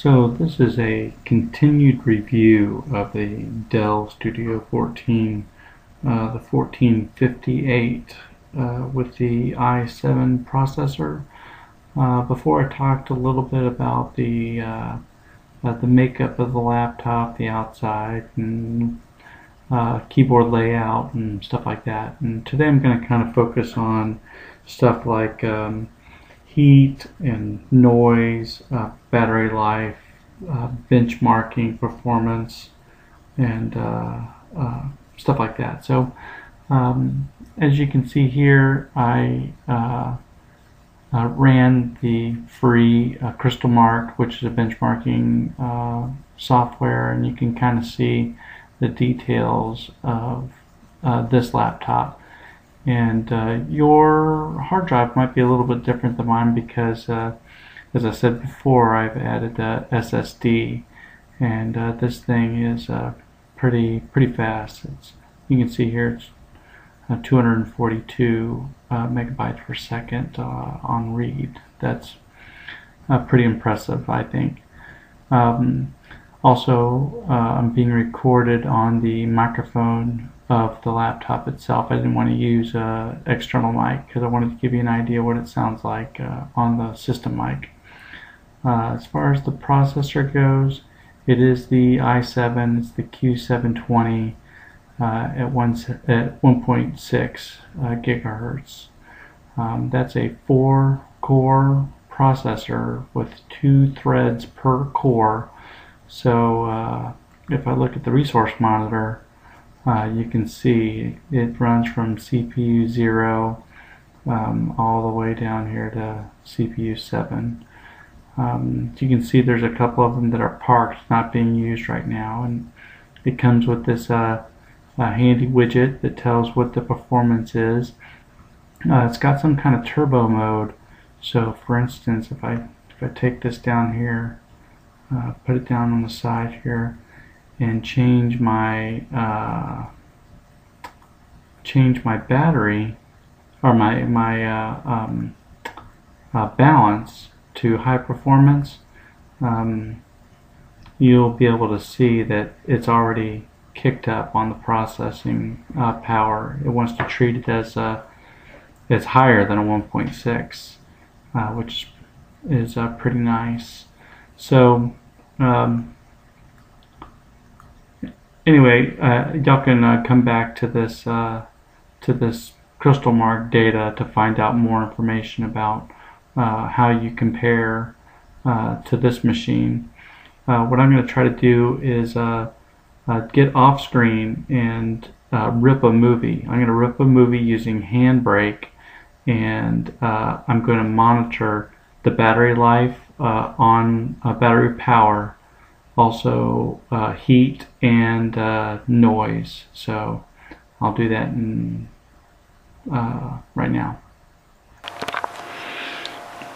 So this is a continued review of the Dell Studio 14, the 1458 with the i7 processor. Before I talked a little bit about the makeup of the laptop, the outside, and keyboard layout and stuff like that. And today I'm going to kind of focus on stuff like heat and noise, battery life, benchmarking performance, and stuff like that. So as you can see here, I ran the free Crystal Mark, which is a benchmarking software, and you can kind of see the details of this laptop. And your hard drive might be a little bit different than mine because, as I said before, I've added a SSD, and this thing is pretty fast. You can see here it's 242 megabytes per second on read. That's pretty impressive, I think. Also, I'm being recorded on the microphone of the laptop itself. I didn't want to use an external mic because I wanted to give you an idea what it sounds like on the system mic. As far as the processor goes, it is the i7, it's the Q720 at 1.6 gigahertz. That's a 4-core processor with 2 threads per core. So if I look at the resource monitor, you can see it runs from CPU 0 all the way down here to CPU 7. You can see there's a couple of them that are parked, not being used right now, and it comes with this handy widget that tells what the performance is. It's got some kind of turbo mode. So for instance, if I take this down here, put it down on the side here, and change my battery or my balance to high performance, you'll be able to see that it's already kicked up on the processing power. It wants to treat it as it's higher than a 1.6, which is pretty nice. So anyway, y'all can come back to this Crystal Mark data to find out more information about how you compare to this machine. What I'm going to try to do is get off screen and rip a movie. I'm going to rip a movie using Handbrake, and I'm going to monitor the battery life on battery power, also heat and noise. So I'll do that right now.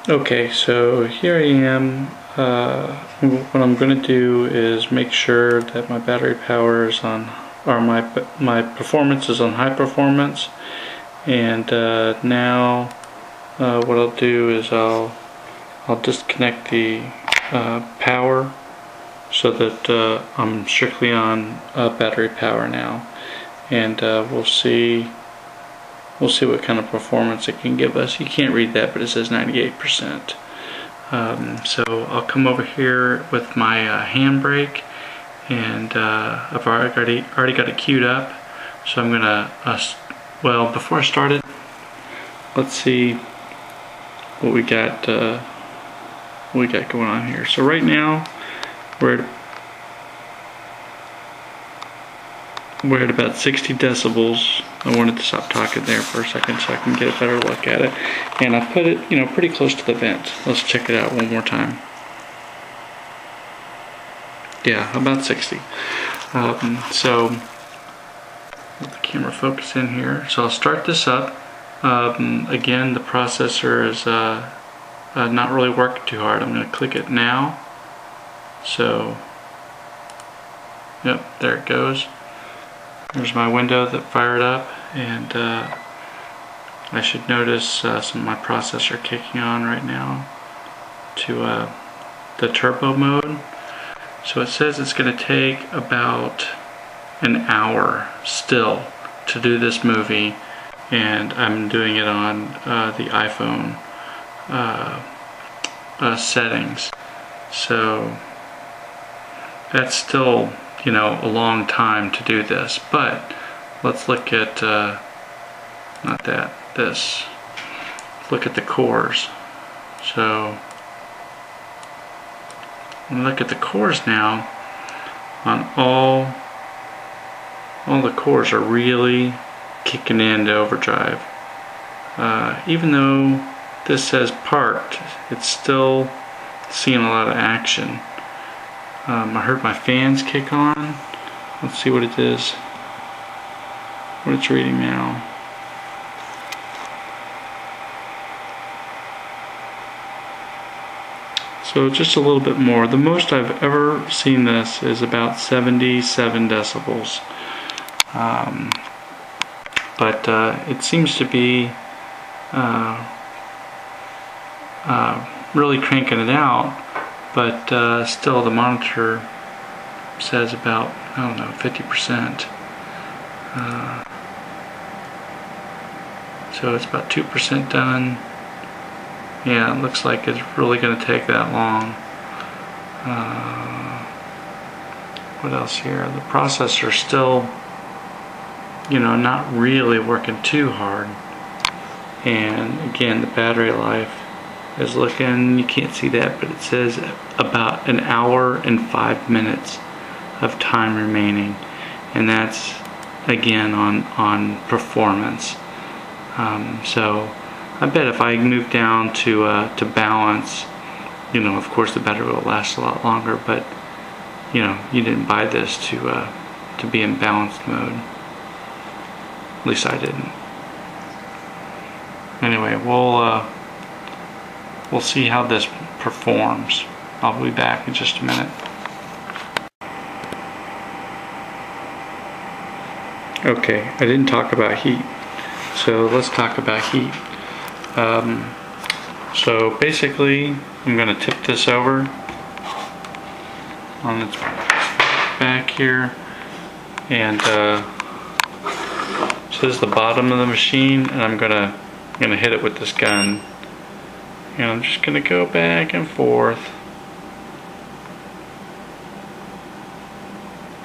Okay, so here I am. What I'm going to do is make sure that my battery power is on, or my performance is on high performance. And now what I'll do is I'll disconnect the power so that I'm strictly on battery power now, and we'll see what kind of performance it can give us. You can't read that, but it says 98%. So I'll come over here with my Handbrake, and I've already got it queued up. So I'm gonna well, before I start it, let's see what we got going on here. So right now we're at about 60 decibels. I wanted to stop talking there for a second so I can get a better look at it. And I put it, pretty close to the vent. Let's check it out one more time. Yeah, about 60. So let the camera focus in here. So I'll start this up. Again, the processor is not really working too hard. I'm going to click it now. So, yep, there it goes. There's my window that fired up, and I should notice some of my processor kicking on right now to the turbo mode. So it says it's going to take about an hour still to do this movie, and I'm doing it on the iPhone settings. So that's still, you know, a long time to do this. But let's look at not that, this. Look at the cores. So look at the cores now. On all the cores are really kicking into overdrive. Even though this says parked, it's still seeing a lot of action. I heard my fans kick on. Let's see what it is, what it's reading now. So just a little bit more. The most I've ever seen this is about 77 decibels. But it seems to be really cranking it out, but still the monitor says about, I don't know, 50%. So it's about 2% done. Yeah, it looks like it's really going to take that long. What else here? The processor still, you know, not really working too hard. And again, the battery life is looking, you can't see that, but it says about an hour and 5 minutes of time remaining. And that's, again, on performance. So I bet if I move down to balance, you know, of course the battery will last a lot longer, but you know, you didn't buy this to be in balanced mode. At least I didn't. Anyway, we'll see how this performs. I'll be back in just a minute. Okay, I didn't talk about heat, so let's talk about heat. So basically, I'm going to tip this over on its back here, and this is the bottom of the machine, and I'm gonna hit it with this gun, and I'm just gonna go back and forth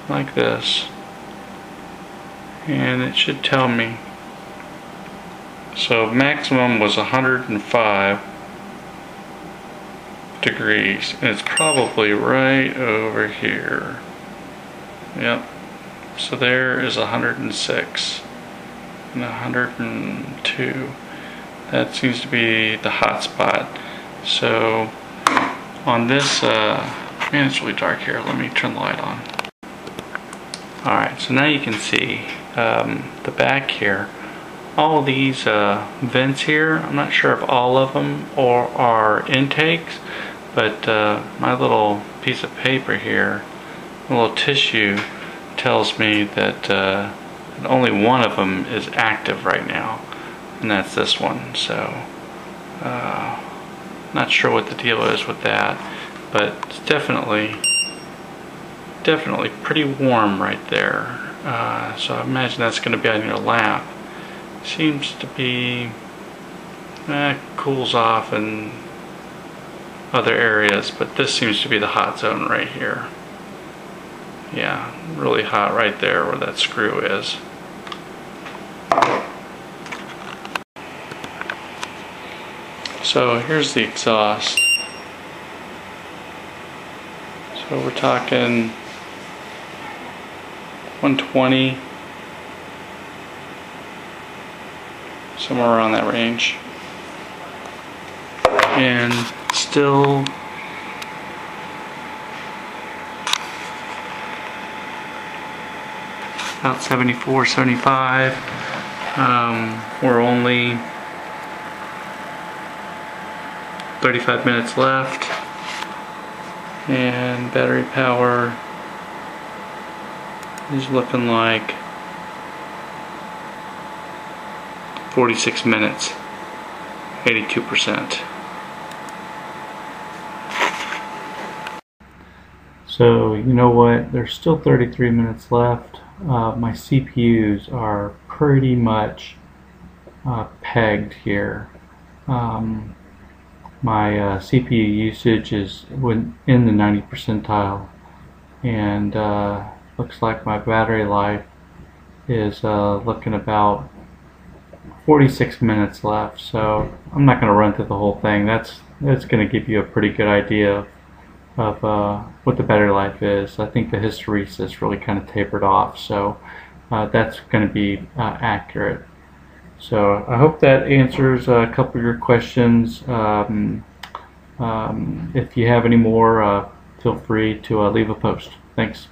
like this, and it should tell me. So maximum was 105 degrees, and it's probably right over here. Yep. So there is 106 and 102. That seems to be the hot spot. So on this, man, it's really dark here. Let me turn the light on. Alright, so now you can see the back here. All these vents here, I'm not sure if all of them are intakes, but my little piece of paper here, a little tissue, tells me that only one of them is active right now, and that's this one. So not sure what the deal is with that, but it's definitely pretty warm right there. So I imagine that's going to be on your lap. Seems to be cools off in other areas, but this seems to be the hot zone right here. Yeah, really hot right there where that screw is. So here's the exhaust. So we're talking 120, somewhere around that range, and still about 74, 75. We're only 35 minutes left, and battery power is looking like 46 minutes, 82%. So you know what, there's still 33 minutes left. My CPUs are pretty much pegged here. My CPU usage is in the 90 percentile, and looks like my battery life is looking about 46 minutes left. So I'm not going to run through the whole thing. That's going to give you a pretty good idea of what the battery life is. I think the hysteresis really kind of tapered off, so that's going to be accurate. So I hope that answers a couple of your questions. If you have any more, feel free to leave a post. Thanks.